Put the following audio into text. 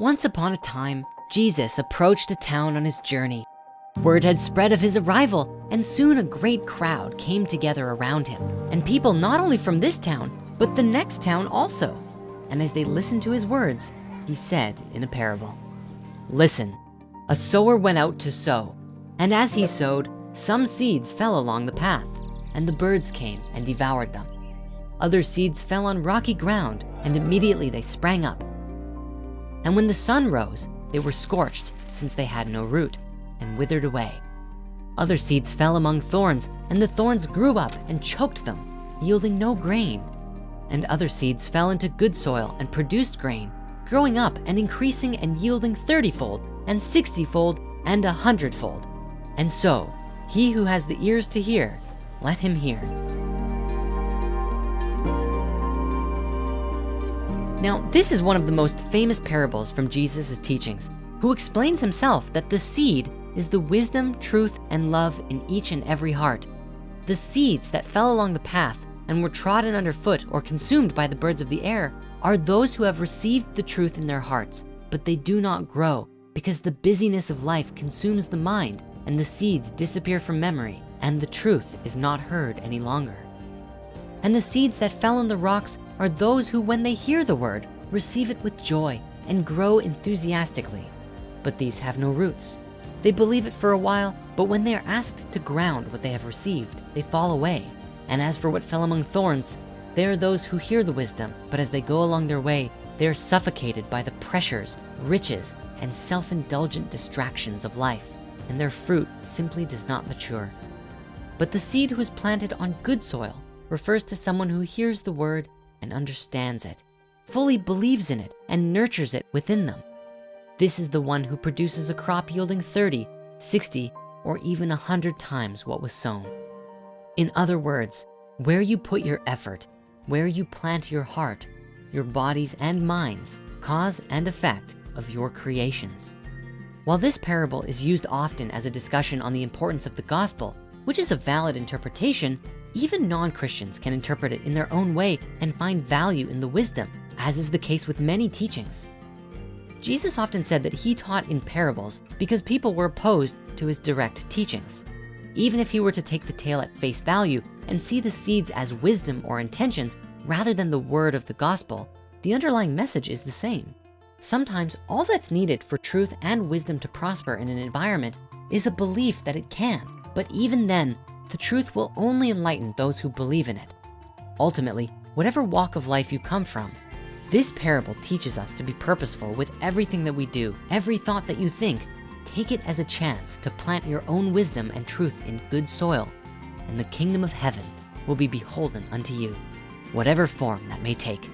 Once upon a time, Jesus approached a town on his journey. Word had spread of his arrival, and soon a great crowd came together around him, and people not only from this town, but the next town also. And as they listened to his words, he said in a parable, "Listen, a sower went out to sow, and as he sowed, some seeds fell along the path, and the birds came and devoured them. Other seeds fell on rocky ground, and immediately they sprang up. And when the sun rose, they were scorched, since they had no root, and withered away. Other seeds fell among thorns, and the thorns grew up and choked them, yielding no grain. And other seeds fell into good soil and produced grain, growing up and increasing and yielding 30-fold, and 60-fold, and 100-fold. And so, he who has the ears to hear, let him hear." Now, this is one of the most famous parables from Jesus' teachings, who explains himself that the seed is the wisdom, truth, and love in each and every heart. The seeds that fell along the path and were trodden underfoot or consumed by the birds of the air are those who have received the truth in their hearts, but they do not grow because the busyness of life consumes the mind and the seeds disappear from memory and the truth is not heard any longer. And the seeds that fell on the rocks are those who, when they hear the word, receive it with joy and grow enthusiastically. But these have no roots. They believe it for a while, but when they are asked to ground what they have received, they fall away. And as for what fell among thorns, they are those who hear the wisdom, but as they go along their way, they are suffocated by the pressures, riches, and self-indulgent distractions of life, and their fruit simply does not mature. But the seed who is planted on good soil refers to someone who hears the word and understands it, fully believes in it, and nurtures it within them. This is the one who produces a crop yielding 30, 60, or even 100 times what was sown. In other words, where you put your effort, where you plant your heart, your bodies and minds, cause and effect of your creations. While this parable is used often as a discussion on the importance of the gospel, which is a valid interpretation, even non-Christians can interpret it in their own way and find value in the wisdom, as is the case with many teachings. Jesus often said that he taught in parables because people were opposed to his direct teachings. Even if he were to take the tale at face value and see the seeds as wisdom or intentions rather than the word of the gospel, the underlying message is the same. Sometimes all that's needed for truth and wisdom to prosper in an environment is a belief that it can, but even then, the truth will only enlighten those who believe in it. Ultimately, whatever walk of life you come from, this parable teaches us to be purposeful with everything that we do. Every thought that you think, take it as a chance to plant your own wisdom and truth in good soil, and the kingdom of heaven will be beholden unto you, whatever form that may take.